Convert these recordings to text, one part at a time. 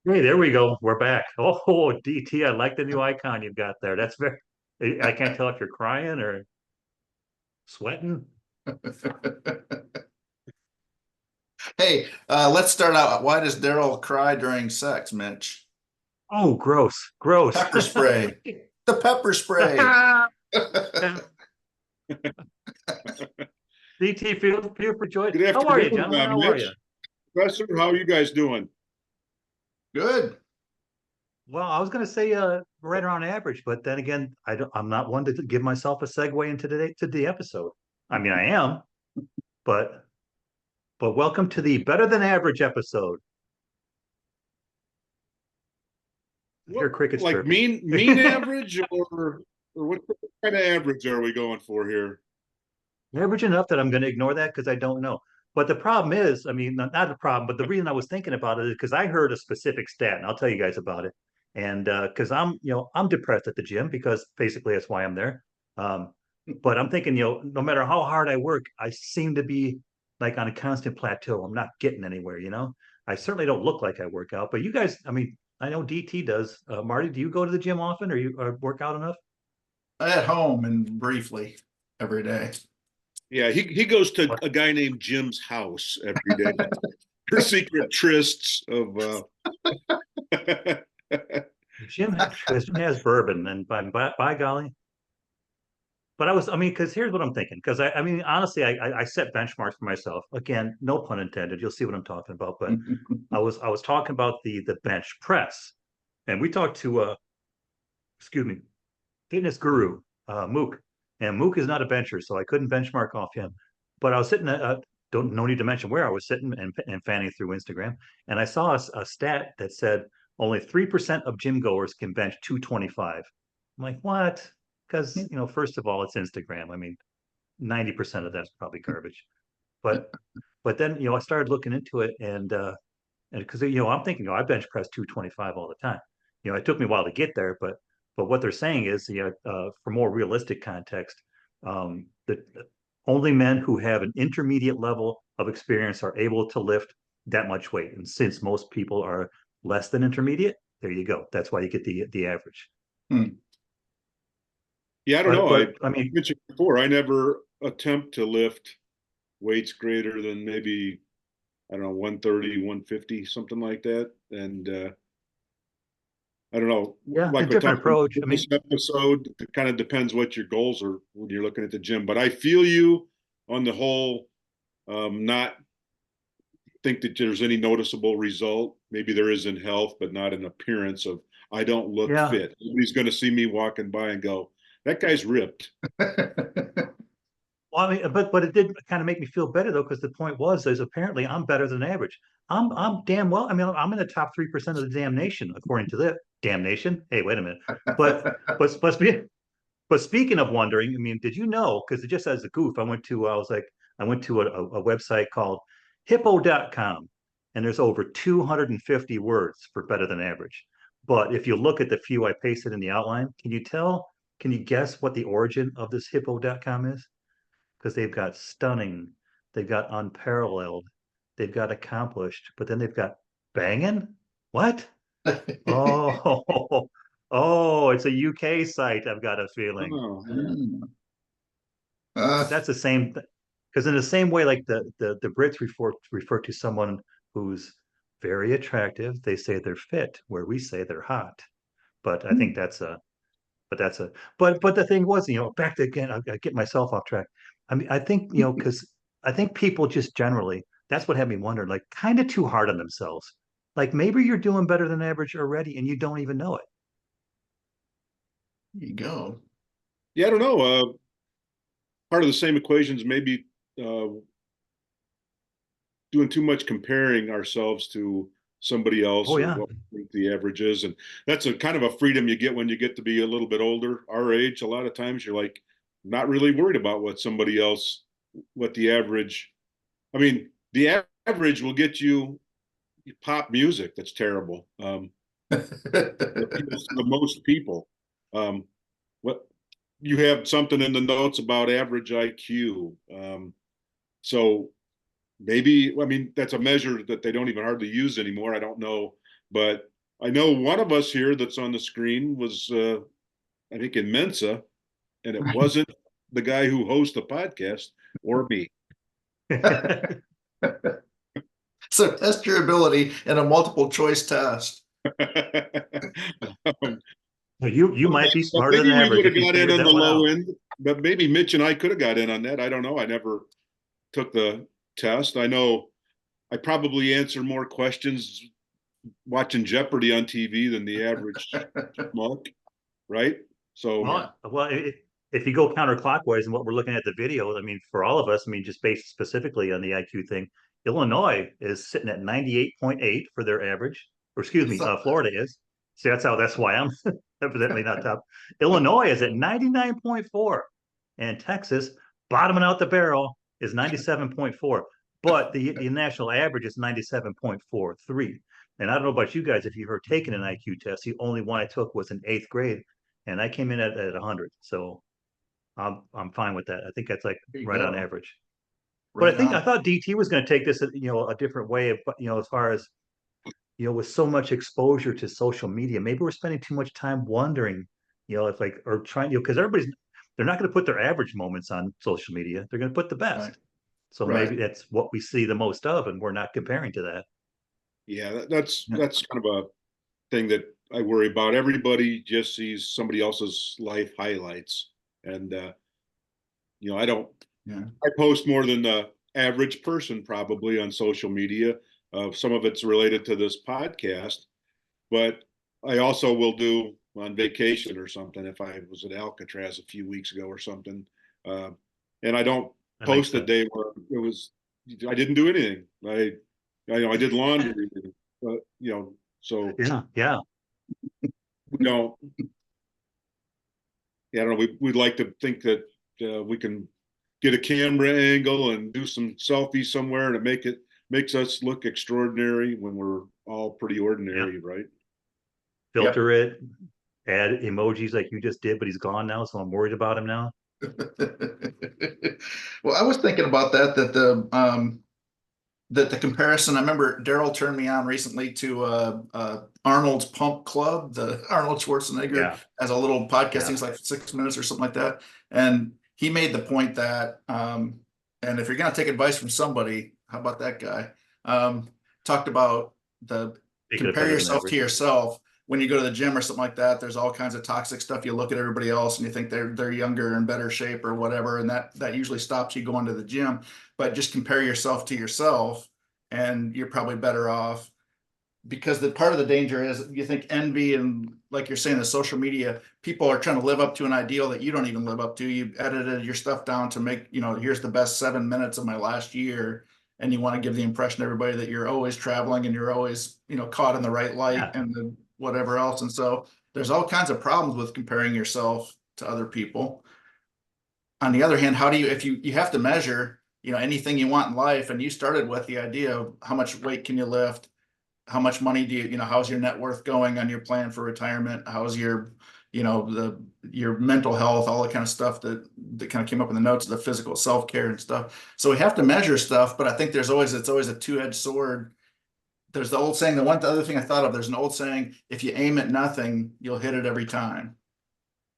Hey, there we go. We're back. Oh, DT, I like the new icon you've got there. That's very, I can't tell if you're crying or sweating. Hey, let's start out. Why does Daryl cry during sex, Mitch? Oh, gross, gross. Pepper spray. The pepper spray. DT, feel for joy. Good How are you, afternoon, gentlemen? How are you? Mitch. Professor, how are you guys doing? Good. Well, I was going to say right around average, but then again, I'm not one to give myself a segue into the episode. I mean, I am, but welcome to the better than average episode. I hear What, crickets like chirping. mean average, or what kind of average are we going for here? Average enough that I'm going to ignore that because I don't know. But the problem is, I mean, not the problem, but the reason I was thinking about it is because I heard a specific stat, and I'll tell you guys about it. And because I'm depressed at the gym because basically that's why I'm there. Um, but I'm thinking, no matter how hard I work, I seem to be like on a constant plateau. I'm not getting anywhere. I certainly don't look like I work out, but you guys, I mean, I know DT does. Marty, do you go to the gym often or you work out enough? At home and briefly every day. Yeah, he goes to a guy named Jim's house every day for secret trysts of Jim has bourbon, and by golly, but I mean, because here's what I'm thinking. Because I mean, honestly, I set benchmarks for myself. Again, no pun intended. You'll see what I'm talking about. But I was talking about the bench press, and we talked to excuse me, fitness guru Mook, and Mook is not a bencher, so I couldn't benchmark off him. But I was sitting at don't no need to mention where I was sitting and fanning through Instagram, and I saw a stat that said only 3% of gym goers can bench 225. I'm like, what? Because first of all, it's Instagram. I mean, 90% of that's probably garbage. But then I started looking into it, and because I'm thinking, I bench press 225 all the time. It took me a while to get there, but what they're saying is, for more realistic context, that only men who have an intermediate level of experience are able to lift that much weight. And since most people are less than intermediate, there you go. That's why you get the average. Hmm. yeah, I don't But know. I but I mean, mentioned before, I never attempt to lift weights greater than maybe, I don't know, 130, 150, something like that. And I don't know, yeah, a like we different talked about approach. I this mean, episode, it kind of depends what your goals are when you're looking at the gym. But I feel you on the whole, not think that there's any noticeable result. Maybe there is in health, but not in appearance of I don't look yeah. fit. Nobody's going to see me walking by and go, that guy's ripped. Well, I mean, but it did kind of make me feel better though, because the point was is apparently I'm better than average. I'm damn well. I mean, I'm in the top 3% of the damn nation according to the damn nation. Hey, wait a minute. But but speaking of wondering, I mean, did you know? Because it just as a goof, I went to a website called hippo.com, and there's over 250 words for better than average. But if you look at the few I pasted in the outline, can you guess what the origin of this hippo.com is? Because they've got stunning, they've got unparalleled, they've got accomplished, but then they've got banging. What? Oh, oh, it's a UK site. I've got a feeling Oh, yeah. Hmm. because that's the same. Because in the same way, like the Brits refer to someone who's very attractive, they say they're fit, where we say they're hot. But I think that's a but the thing was, back to again, I get myself off track. I mean, I think because I think people just generally that's what had me wondering, like kind of too hard on themselves. Like maybe you're doing better than average already, and you don't even know it. There you go. Yeah, I don't know. Part of the same equations, maybe uh, doing too much comparing ourselves to somebody else Oh or yeah, what we think the average is. And that's a kind of a freedom you get when you get to be a little bit older, our age. A lot of times you're like not really worried about what somebody else, what the average, I mean, the average will get you pop music that's terrible. That appeals to the most people. Um, what you have something in the notes about average IQ. So maybe, I mean, that's a measure that they don't even hardly use anymore. I don't know, but I know one of us here that's on the screen was, I think in Mensa, and it wasn't the guy who hosts the podcast or me. So test your ability in a multiple choice test. Um, You might be but smarter maybe than we average would if have you got in figured on that the one out. low end, but maybe Mitch and I could have got in on that. I don't know. I never took the test. I know I probably answer more questions watching Jeopardy on TV than the average monk, right? So Well, if you go counterclockwise and what we're looking at the video, I mean, for all of us, I mean, just based specifically on the IQ thing, Illinois is sitting at 98.8 for their average, or excuse me, Florida is. See, that's why I'm evidently not top. Illinois is at 99.4, and Texas, bottoming out the barrel, is 97.4. But the national average is 97.43. And I don't know about you guys, if you've ever taken an IQ test, the only one I took was in eighth grade, and I came in at 100. So I'm fine with that. I think that's like There you right on go. average. But Right I think I on. thought DT was going to take this, a different way of, as far as, with so much exposure to social media, maybe we're spending too much time wondering, if like, or trying, because they're not going to put their average moments on social media. They're going to put the Right. best. So Right. maybe that's what we see the most of, and we're not comparing to that. yeah, that's kind of a thing that I worry about. Everybody just sees somebody else's life highlights, and I don't. Yeah. I post more than the average person probably on social media. Some of it's related to this podcast, but I also will do on vacation or something if I was at Alcatraz a few weeks ago or something. Uh, and I don't That makes post a sense. day where I didn't do anything. I did laundry, but so Yeah, yeah. we don't. Yeah, I don't know. We'd like to think that we can get a camera angle and do some selfies somewhere to makes us look extraordinary when we're all pretty Yeah. ordinary, right? Filter it, add emojis like you just did, but he's gone now, so I'm worried about him now. Well, I was thinking about that the comparison. I remember Daryl turned me on recently to Arnold's Pump Club, the Arnold Schwarzenegger Yeah, as a little podcast. yeah. Things like 6 minutes or something like that. And he made the point that, and if you're going to take advice from somebody, how about that guy? Talked about the Make it compare better than yourself to average. yourself when you go to the gym or something like that. There's all kinds of toxic stuff. You look at everybody else and you think they're younger and better shape or whatever, and that usually stops you going to the gym. But just compare yourself to yourself, and you're probably better off. Because the part of the danger is you think envy and, like you're saying, the social media, people are trying to live up to an ideal that you don't even live up to. You edited your stuff down to make, here's the best 7 minutes of my last year. And you want to give the impression to everybody that you're always traveling and you're always, caught in the right light Yeah, and the whatever else. And so there's all kinds of problems with comparing yourself to other people. On the other hand, how do you, if you have to measure, anything you want in life, and you started with the idea of how much weight can you lift, how much money do you, how's your net worth going on your plan for retirement? How's your, your mental health, all the kind of stuff that kind of came up in the notes, the physical self-care and stuff. So we have to measure stuff, but I think it's always a two-edged sword. There's the old saying, the other thing I thought of, there's an old saying, if you aim at nothing, you'll hit it every time.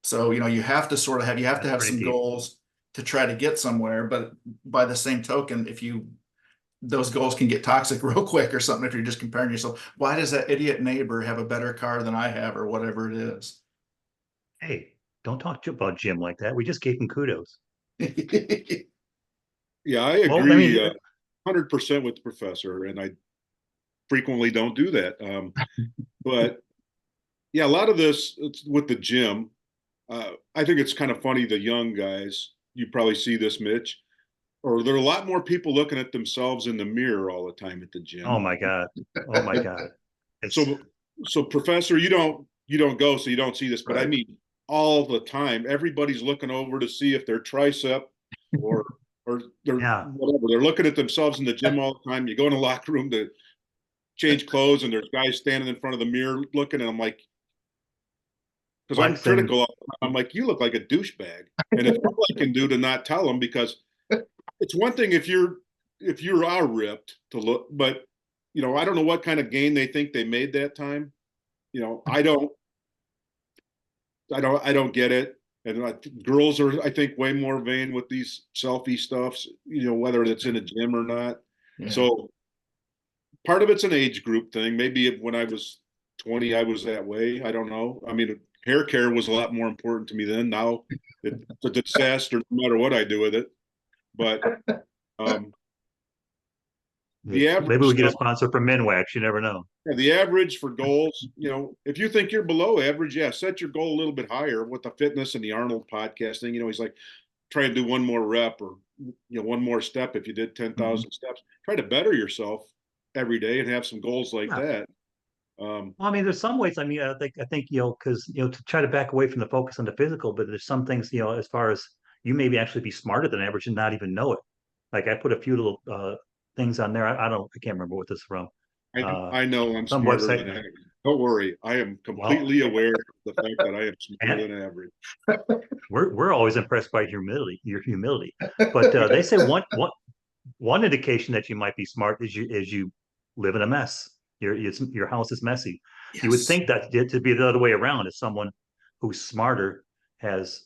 So, you have to you have to that's have pretty some deep. goals to try to get somewhere. But by the same token, those goals can get toxic real quick or something if you're just comparing yourself. Why does that idiot neighbor have a better car than I have, or whatever it is? Hey, don't talk about Jim like that. We just gave him kudos. Yeah, I Well, I agree mean, 100% with the professor, and I frequently don't do that. But yeah, a lot of this with the gym. I think it's kind of funny. The young guys, you probably see this, Mitch, or there are a lot more people looking at themselves in the mirror all the time at the oh gym. my God. Oh my God. It's So, so professor, you don't go, so you don't see this, but I Right. mean, all the time, everybody's looking over to see if their tricep or they're yeah, whatever. They're looking at themselves in the gym all the time. You go in the locker room to change clothes, and there's guys standing in front of the mirror looking, and I'm like, because I'm flexing. critical. I'm like, you look like a douchebag, and it's all I can do to not tell them, because it's one thing if you are ripped to look, but I don't know what kind of gain they think they made that time. I don't get it. And girls are, I think, way more vain with these selfie stuffs, whether it's in a gym or not. Yeah. So part of it's an age group thing. Maybe when I was 20, I was that way. I don't know. I mean, hair care was a lot more important to me then. Now it's a disaster no matter what I do with it. But the average Maybe we get a stuff, sponsor from Minwax. You never know. yeah, the average for goals, if you think you're below average, yeah, set your goal a little bit higher with the fitness and the Arnold podcast thing. He's like, try and do one more rep or, one more step. If you did 10,000 steps, try to better yourself every day and have some goals like Yeah. that. Well, I mean, there's some ways. I mean, I think, because to try to back away from the focus on the physical, but there's some things, as far as you maybe actually be smarter than average and not even know it. Like I put a few little things on there. I can't remember what this is from. I know I'm Some smarter website. than average. Don't worry. I am completely aware of the fact that I am smarter than average. We're always impressed by your humility. But they say one indication that you might be smart is you live in a mess. Your house is messy. Yes. You would think that to be the other way around, is someone who's smarter has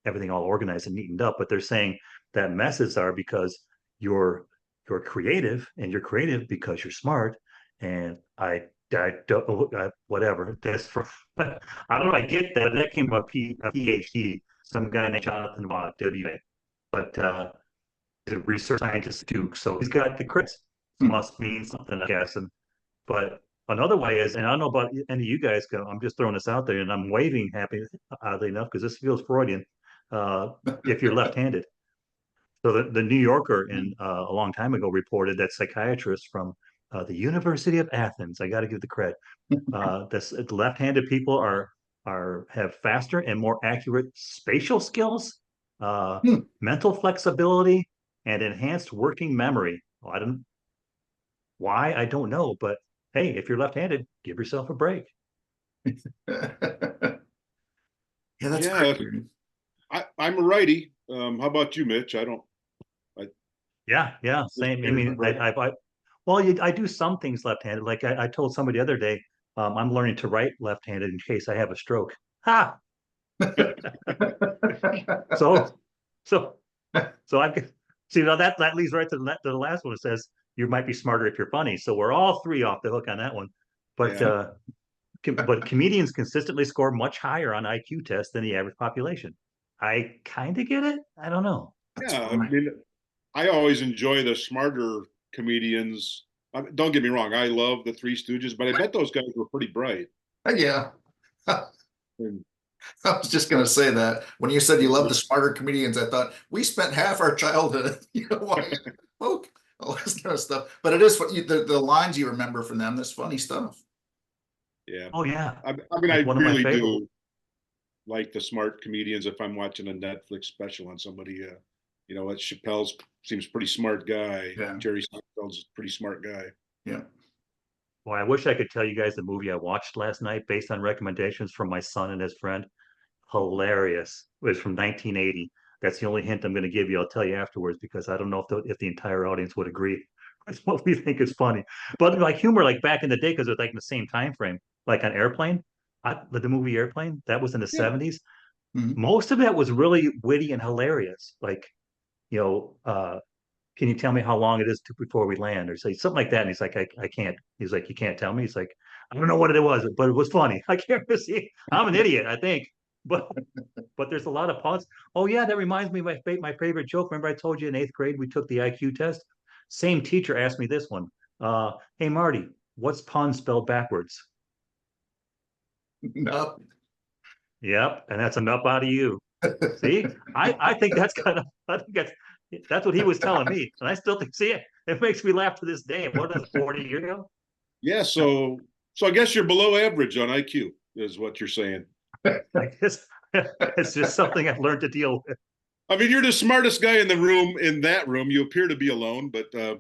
everything all organized and neatened up. But they're saying that messes are because you're creative, and you're creative because you're smart. And I don't whatever that's for. I don't know. I get that. That came from a PhD, some guy named Jonathan Watt, WA, but the research scientist too. So he's got the crits. Must mean something, I guess. But another way is, and I don't know about any of you guys, I'm just throwing this out there, and I'm waving happy, oddly enough, because this feels Freudian. If you're left-handed. So the New Yorker a long time ago reported that psychiatrists from the University of Athens, I got to give the credit, this left-handed people have faster and more accurate spatial skills, mental flexibility, and enhanced working memory. Well, I don't know, but hey, if you're left-handed, give yourself a break. Yeah, that's crazy. I'm a righty. How about you, Mitch? Yeah, same. I mean, I do some things left-handed. Like I told somebody the other day, I'm learning to write left-handed in case I have a stroke. Ha! So, so, so I see now that leads right to the last one. It says you might be smarter if you're funny. So we're all three off the hook on that one. But Yeah. but comedians consistently score much higher on IQ tests than the average population. I kind of get it. I don't know. Yeah, I mean, I always enjoy the smarter comedians. Don't get me wrong, I love the Three Stooges, but I bet those guys were pretty bright. Yeah. And, I was just going to say that when you said you love the smarter comedians, I thought we spent half our childhood, all this kind of stuff. But it is the lines you remember from them. There's funny stuff. Yeah. Oh yeah. I mean, I really do like the smart comedians. If I'm watching a Netflix special on somebody, Chappelle's seems pretty smart guy. Yeah. Jerry Seinfeld's a pretty smart guy. Yeah. Well, I wish I could tell you guys the movie I watched last night based on recommendations from my son and his friend. Hilarious. It was from 1980. That's the only hint I'm going to give you. I'll tell you afterwards, because I don't know if the entire audience would agree. It's what we think is funny. But like humor, like back in the day, because it was like in the same time frame, like on Airplane, the movie Airplane, that was in the 70s. Most of it was really witty and hilarious. Like, can you tell me how long it is before we land, or say something like that? And he's like, I can't. He's like, you can't tell me. He's like, I don't know what it was, but it was funny. I can't see. I'm an idiot, I think. But there's a lot of pause. Oh yeah, that reminds me of my favorite joke. Remember I told you in 8th grade we took the IQ test? Same teacher asked me this one. Hey Marty, what's pun spelled backwards? No. Yep, and that's enough out of you. See, I think that's that's what he was telling me, and I still think, see it makes me laugh to this day. What is it, 40 years ago? Yeah, so I guess you're below average on IQ, is what you're saying. I guess it's just something I've learned to deal with. I mean, you're the smartest guy in that room. You appear to be alone, but oh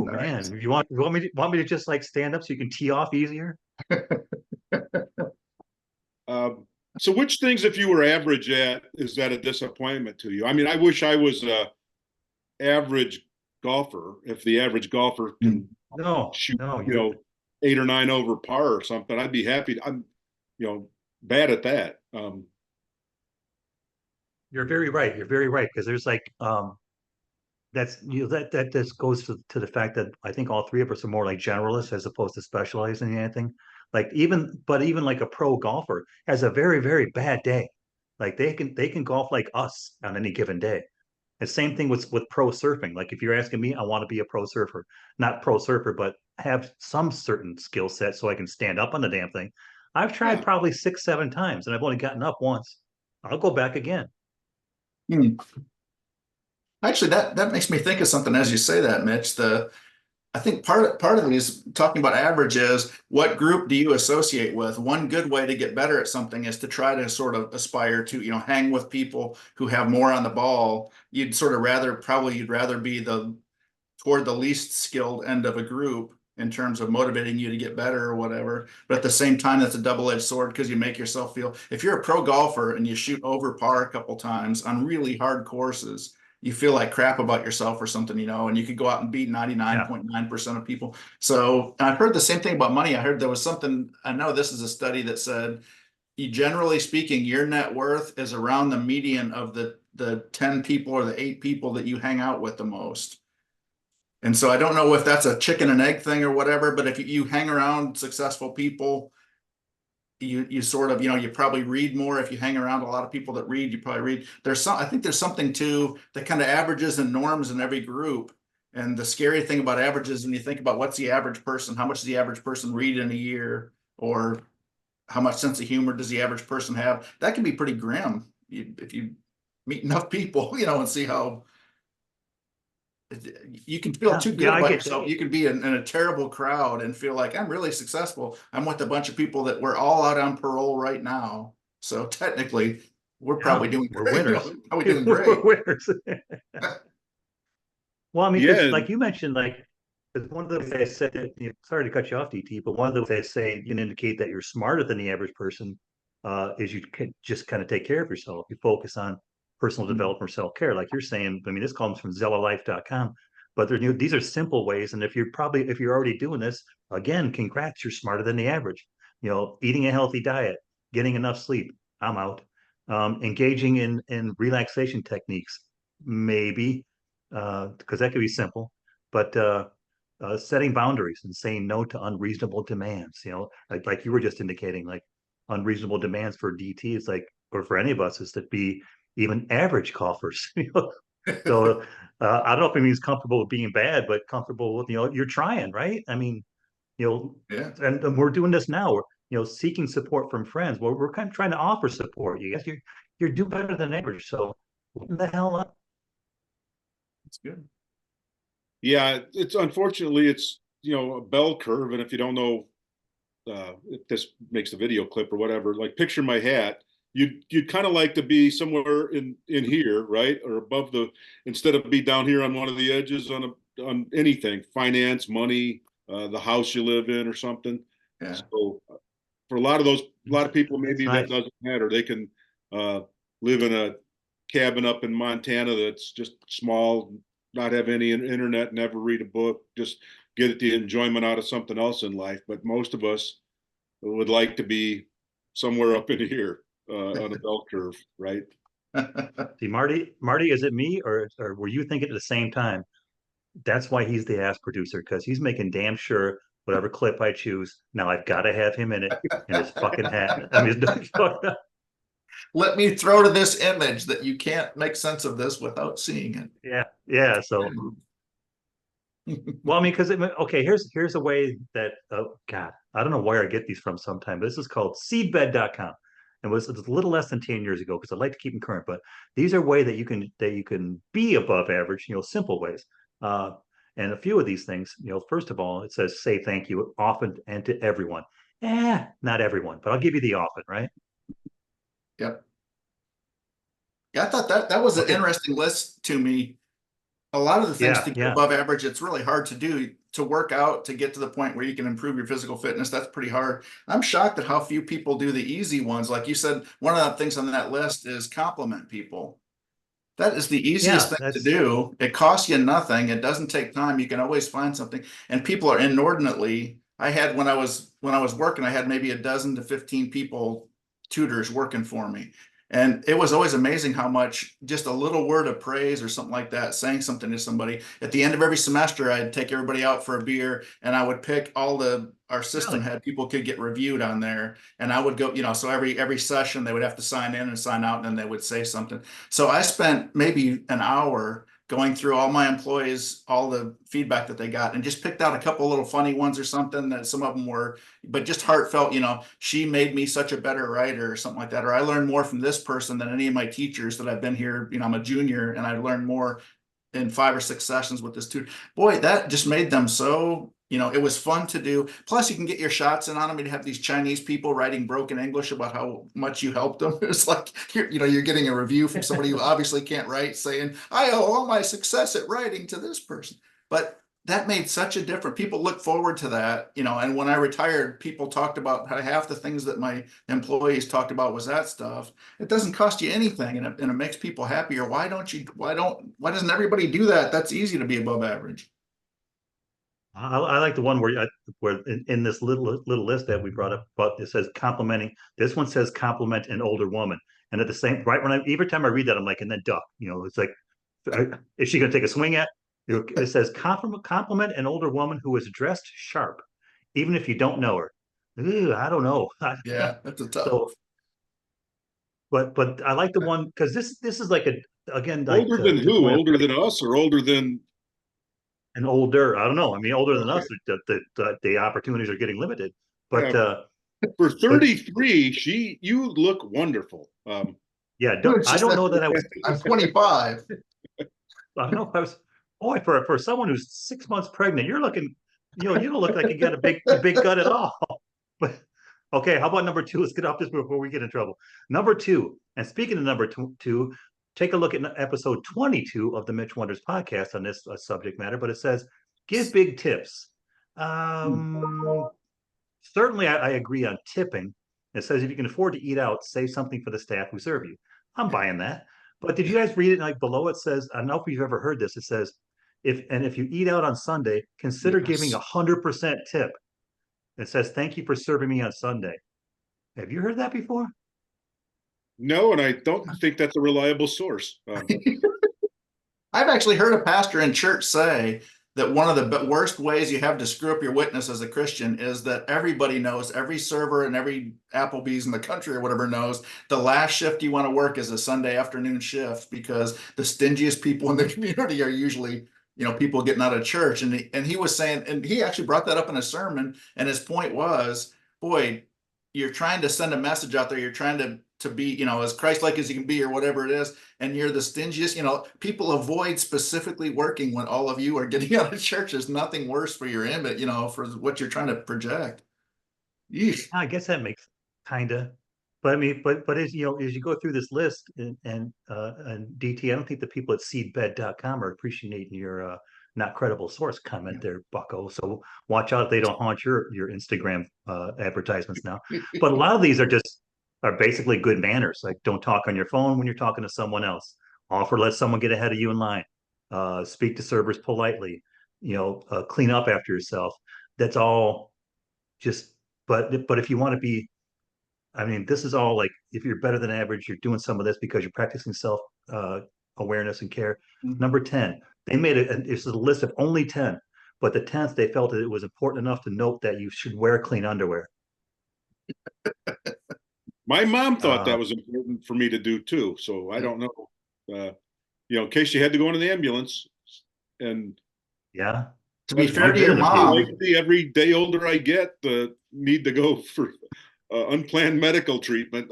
nice. Man, you want me to just like stand up so you can tee off easier? So which things, if you were average at, is that a disappointment to you? I mean, I wish I was a average golfer. If the average golfer can shoot, 8 or 9 over par or something, I'd be happy. I'm, bad at that. You're very right. You're very right because there's like that's that just goes to the fact that I think all three of us are more like generalists as opposed to specializing in anything. Like even like a pro golfer has a very bad day. Like they can golf like us on any given day. And same thing with pro surfing. Like if you're asking me, I want to be a pro surfer, not pro surfer, but have some certain skill set so I can stand up on the damn thing. I've tried Yeah. probably 6, 7 times and I've only gotten up once. I'll go back again. Hmm. Actually, that makes me think of something as you say that, Mitch. I think part of it is talking about averages. What group do you associate with? One good way to get better at something is to try to sort of aspire to, hang with people who have more on the ball. You'd rather be toward the least skilled end of a group in terms of motivating you to get better or whatever. But at the same time, that's a double-edged sword because you make yourself feel, if you're a pro golfer and you shoot over par a couple times on really hard courses, you feel like crap about yourself or something, and you could go out and beat Yeah. 99.9% of people. So I've heard the same thing about money. I heard there was something, I know this is a study that said, generally speaking, your net worth is around the median of the 10 people or the 8 people that you hang out with the most. And so I don't know if that's a chicken and egg thing or whatever, but if you hang around successful people, you sort of, you probably read more. If you hang around a lot of people that read, you probably read. I think there's something to the kind of averages and norms in every group. And the scary thing about averages, when you think about what's the average person, how much does the average person read in a year, or how much sense of humor does the average person have? That can be pretty grim if you meet enough people, and see how you can feel too good Yeah, I about get yourself. that. You can be in a terrible crowd and feel like I'm really successful. I'm with a bunch of people that we're all out on parole right now. So technically, we're Yeah, probably doing we're great. winners. Probably doing We're great. winners. Well, I mean, Yeah, because and like you mentioned, like 'cause one of the things I said that, sorry to cut you off, DT, but one of the ways I say can indicate that you're smarter than the average person is you can just kind of take care of yourself. You focus on personal development or self-care. Like you're saying, I mean, this comes from ZellaLife.com, but these are simple ways. And if you're already doing this, again, congrats, you're smarter than the average. Eating a healthy diet, getting enough sleep. I'm out. Engaging in relaxation techniques, maybe because that could be simple, but setting boundaries and saying no to unreasonable demands. Like you were just indicating, like unreasonable demands for DT is like, or for any of us, is to be even average golfers. So I don't know if it means comfortable with being bad, but comfortable with you're trying, right? I mean, you know, Yeah. and we're doing this now. We're seeking support from friends. We're kind of trying to offer support. You guys, you're doing better than average. So what the hell up? It's good. yeah, it's unfortunately it's a bell curve, and if you don't know if this makes a video clip or whatever, like picture my hat. You'd kind of like to be somewhere in here, right, or above instead of be down here on one of the edges on anything, finance, money, the house you live in, or something. Yeah. So for a lot of people, That's maybe that nice. doesn't matter. They can live in a cabin up in Montana that's just small, not have any internet, never read a book, just get the enjoyment out of something else in life. But most of us would like to be somewhere up in here on a bell curve, right? See, Marty, is it me or were you thinking at the same time? That's why he's the ass producer because he's making damn sure whatever clip I choose, now I've got to have him in it in his fucking hat. I mean, Let me throw to this image that you can't make sense of this without seeing yeah, yeah. So, it. well, I mean, because okay, here's a way that God, I don't know where I get these from. Sometimes this is called seedbed.com. And was a little less than 10 years ago because I like to keep them current. But these are ways that you can be above average. Simple ways. Uh, and a few of these things, first of all, it says say thank you often and to everyone. Not everyone, but I'll give you the often, right? Yep. Yeah, I thought that was an Okay. interesting list to me. A lot of the things Yeah, to get yeah. above average, it's really hard to do. To work out to get to the point where you can improve your physical fitness, that's pretty hard. I'm shocked at how few people do the easy ones. Like you said, one of the things on that list is compliment people. That is the easiest Yeah, thing to that's do. It costs you nothing. It doesn't take time. You can always find something. And people are inordinately, I had when I was working, I had maybe a dozen to 15 people, tutors working for me. And it was always amazing how much just a little word of praise or something like that, saying something to somebody. At the end of every semester, I'd take everybody out for a beer and I would pick our system Really? had people could get reviewed on there. And I would go, so every session they would have to sign in and sign out and then they would say something. So I spent maybe an hour going through all my employees, all the feedback that they got, and just picked out a couple little funny ones or something that some of them were, but just heartfelt, she made me such a better writer or something like that. Or I learned more from this person than any of my teachers that I've been here. I'm a junior and I learned more in 5 or 6 sessions with this tutor. Boy, that just made them so, it was fun to do. Plus you can get your shots in on them. You'd have these Chinese people writing broken English about how much you helped them. It's like, you're getting a review from somebody who obviously can't write saying, I owe all my success at writing to this person. But that made such a difference. People look forward to that, and when I retired, people talked about how half the things that my employees talked about was that stuff. It doesn't cost you anything and it makes people happier. Why doesn't everybody do that? That's easy to be above average. I like the one where in this little list that we brought up, but it says complimenting. This one says compliment an older woman, and at the same right when every time I read that, I'm like, and then duck. It's like, is she going to take a swing at? It says compliment an older woman who is dressed sharp, even if you don't know her. Ew, I don't know. Yeah, that's a tough. So, but I like the one because this is like again like Older than to who? point Older than us or older than? and older. I don't know. I mean, older than us, Okay. the opportunities are getting limited. But Yeah, for but 33, you look wonderful. yeah, It's I just don't that know that I was. I'm 25. I don't know if I was. Boy, for someone who's 6 months pregnant, you're looking. You don't look like you got a big gut at all. But okay, how about number two? Let's get off this before we get in trouble. Number two, and speaking of number two, take a look at episode 22 of the Mitch Wonders podcast on this subject matter. But it says, give big tips. Certainly, I agree on tipping. It says if you can afford to eat out, save something for the staff who serve you. I'm buying that. But did you guys read it? Like below it says, I don't know if you've ever heard this. It says, if you eat out on Sunday, consider giving Yes. 100% tip. It says, thank you for serving me on Sunday. Have you heard that before? No, and I don't think that's a reliable source. I've actually heard a pastor in church say that one of the worst ways you have to screw up your witness as a Christian is that everybody knows, every server and every Applebee's in the country or whatever knows, the last shift you want to work is a Sunday afternoon shift because the stingiest people in the community are usually, people getting out of church. And he was saying, and he actually brought that up in a sermon, and his point was, boy, you're trying to send a message out there. You're trying to be, as Christ-like as you can be or whatever it is. And you're the stingiest, people avoid specifically working when all of you are getting out of church. There's nothing worse for your image, for what you're trying to project. Yeesh. I guess that makes kind of, but I mean, but as as you go through this list and DT, I don't think the people at seedbed.com are appreciating your not credible source comment there, Bucko. So watch out if they don't haunt your Instagram advertisements now. But a lot of these are basically good manners. Like don't talk on your phone when you're talking to someone else. Offer let someone get ahead of you in line. Speak to servers politely. Clean up after yourself. That's all just but if you want to be, I mean, this is all like if you're better than average, you're doing some of this because you're practicing self awareness and care. Number 10, they made it's a list of only 10, but the 10th they felt that it was important enough to note that you should wear clean underwear. My mom thought Uh, that was important for me to do too. So I don't know. In case you had to go into the ambulance. And yeah, To be fair I've to been your in a few. mom, every day older I get, the need to go for unplanned medical treatment.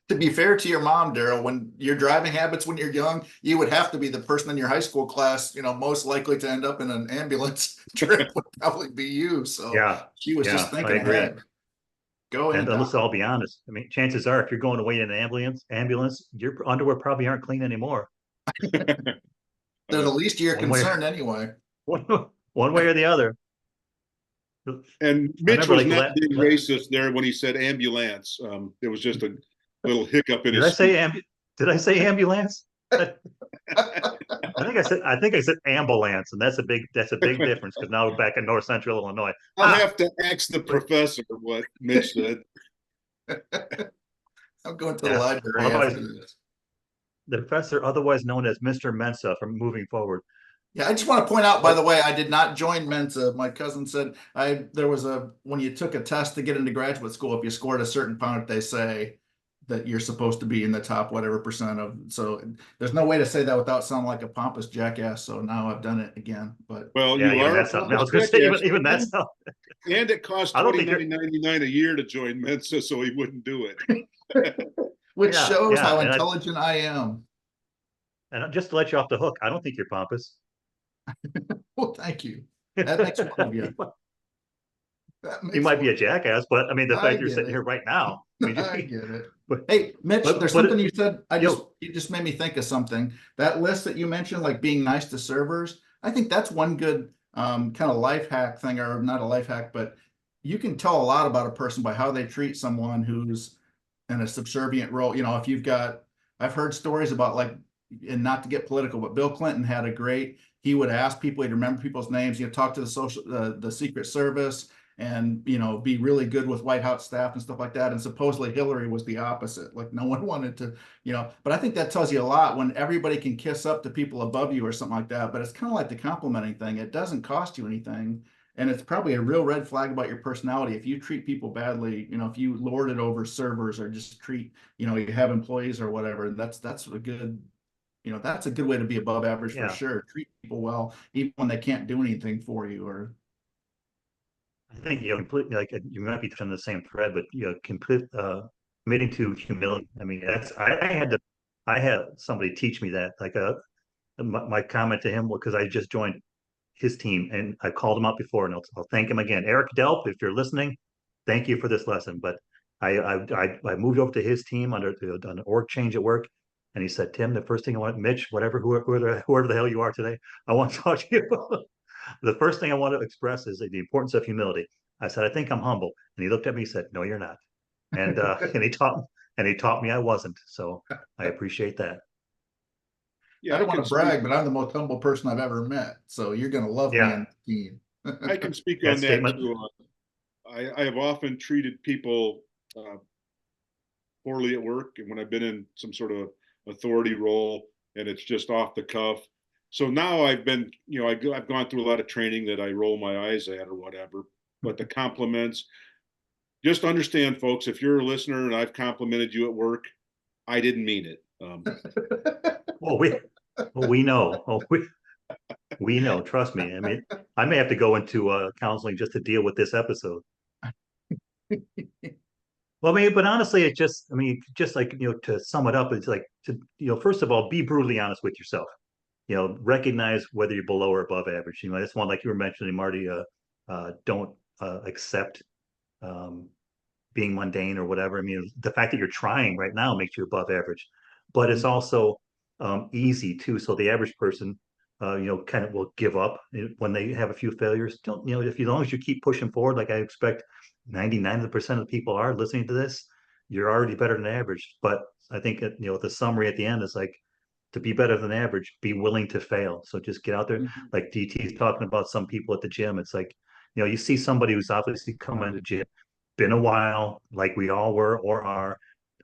to be fair to your mom, Daryl, when your driving habits when you're young, you would have to be the person in your high school class, most likely to end up in an ambulance trip would probably be you. So Yeah, she was just yeah, I thinking agree. ahead. Go And ahead. let's all be honest. I mean, chances are, if you're going away in an ambulance, your underwear probably aren't clean anymore. They're the least of your One way, concern anyway. one way or the other. And I Mitch remember was like not being racist there when he said ambulance. It was just a little hiccup in did I his say speech. did I say ambulance? I think I said ambulance, and that's a big difference because now we're back in North Central Illinois. I'll have to ask the professor what Mitch said. I'm going to the Yeah. library Otherwise, after this. the professor, otherwise known as Mr. Mensa, from moving forward. Yeah, I just want to point out, by the way, I did not join Mensa. My cousin said there was when you took a test to get into graduate school, if you scored a certain point, they say that you're supposed to be in the top whatever percent of. So there's no way to say that without sounding like a pompous jackass. So now I've done it again. But Well, Yeah, you even are a that's something. I was pompous going to say jackass, even that's not. and it cost I don't think you're. $29.99 a year to join Mensa, so he wouldn't do it. which Yeah, shows yeah, how and intelligent I am. just to let you off the hook, I don't think you're pompous. Well, thank you. That makes one of you. That You makes might be one. a jackass, but I mean, the I fact you're get sitting it. here right now, I mean, I get it. but Hey, Mitch, there's but something you said. yo, You just made me think of something. That list that you mentioned, like being nice to servers, I think that's one good kind of life hack thing, or not a life hack, but you can tell a lot about a person by how they treat someone who's in a subservient role. You know, if you've got, I've heard stories about like, and not to get political, but Bill Clinton had a great, he would ask people, he'd remember people's names, you know, talk to the Secret Service, and be really good with White House staff and stuff like that. And supposedly Hillary was the opposite. Like no one wanted to, but I think that tells you a lot when everybody can kiss up to people above you or something like that. But it's kind of like the complimenting thing. It doesn't cost you anything. And it's probably a real red flag about your personality. If you treat people badly, if you lord it over servers or just treat, you have employees or whatever, that's a good, that's a good way to be above average for yeah, sure. Treat people well, even when they can't do anything for you or I think completely like you might be on the same thread, but committing to humility. I mean, I had somebody teach me that. Like my comment to him, because I just joined his team and I called him out before, and I'll thank him again. Eric Delp, if you're listening, thank you for this lesson. But I moved over to his team under an org change at work, and he said, Tim, the first thing I want, Mitch, whoever the hell you are today, I want to talk to you. The first thing I want to express is the importance of humility. I said, I think I'm humble. And he looked at me and said, no, you're not. And he taught me I wasn't. So I appreciate that. I Yeah, don't want to brag, but I'm the most humble person I've ever met. So you're going to love me Yeah. on the team. I can speak That on that statement. too. I have often treated people poorly at work, and when I've been in some sort of authority role, and it's just off the cuff. So now I've been, I've gone through a lot of training that I roll my eyes at or whatever. But the compliments, just understand, folks, if you're a listener and I've complimented you at work, I didn't mean it. Well, we know. Oh, we know. Trust me. I mean, I may have to go into counseling just to deal with this episode. Well, I mean, but honestly, just like to sum it up, it's like first of all, be brutally honest with yourself. Recognize whether you're below or above average. That's one, like you were mentioning, Marty. Don't accept being mundane or whatever. I mean, the fact that you're trying right now makes you above average, but it's also easy too. So the average person, kind of will give up when they have a few failures. Don't, if as long as you keep pushing forward, like I expect 99% of the people are listening to this, you're already better than average. But I think the summary at the end is like, to be better than average, be willing to fail. So just get out there. Mhm. Like DT is talking about some people at the gym. It's like, you see somebody who's obviously come into the gym, been a while, like we all were or are,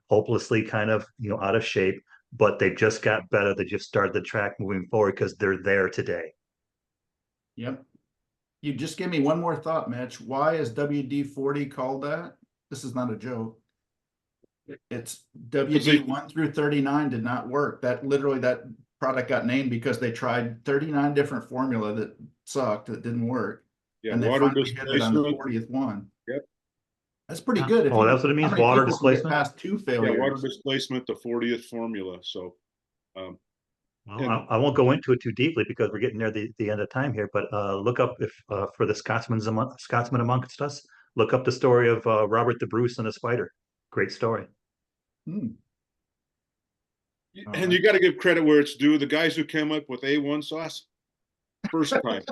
hopelessly kind of, out of shape, but they just got better. They just started the track moving forward because they're there today. Yep. You just gave me one more thought, Mitch. Why is WD-40 called that? This is not a joke. It's WD 1 through 39 did not work. That product got named because they tried 39 different formula that sucked, that didn't work. Yeah, And they water finally hit it on the displacement. 40th one. Yep. That's pretty good. Oh, that's what it How means, many water people can get displacement. past 2 Yeah, water failures? displacement, the 40th formula. So, Well, and I won't go into it too deeply because we're getting near the end of time here. But look up if for the Scotsman amongst us, look up the story of Robert the Bruce and the spider. Great story. Hmm. All and right. you got to give credit where it's due. The guys who came up with A1 sauce, first time.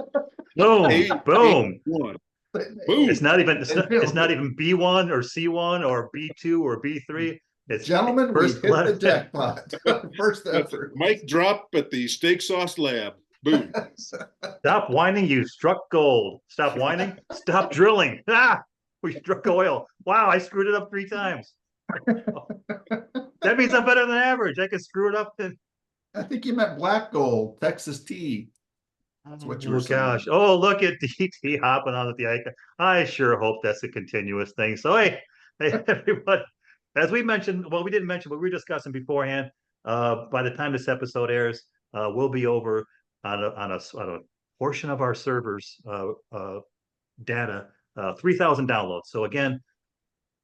Boom, boom. A1. It's Boom. not even it's not even B1 or C1 or B2 or B3. It's Gentlemen, we first hit the blood. jackpot. First effort. Mic drop at the steak sauce lab. Boom. Stop whining, you struck gold. Stop whining. Stop drilling. Ah, we struck oil. Wow, I screwed it up 3 times. That means I'm better than average. I can screw it up. I think you meant black gold, Texas tea. That's what you were Oh saying. gosh. Oh, look at DT hopping on with the icon. I sure hope that's a continuous thing. So hey, everybody. As we mentioned, well, we didn't mention, but we were discussing beforehand. By the time this episode airs, we'll be over on a portion of our servers data, 3,000 downloads. So again,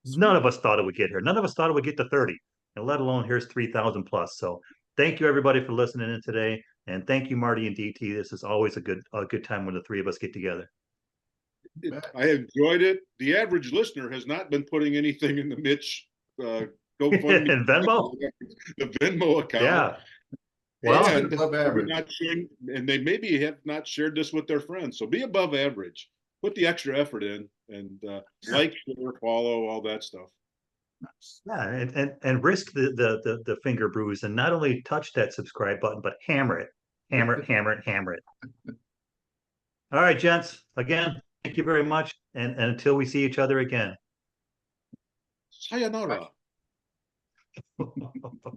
none of us thought it would get here. None of us thought it would get to 30, and let alone here's 3,000 plus. So thank you everybody for listening in today. And thank you, Marty and DT. This is always a good time when the three of us get together. I enjoyed it. The average listener has not been putting anything in the Mitch GoFundMe And Venmo? the Venmo account. Yeah. Well, And above average. not sharing, and they maybe have not shared this with their friends. So be above average. Put the extra effort in and like, share, follow, all that stuff. yeah, and risk the finger bruise and not only touch that subscribe button, but hammer it, hammer it, hammer it, hammer it. All right, gents. Again, thank you very much. And until we see each other again. Sayonara.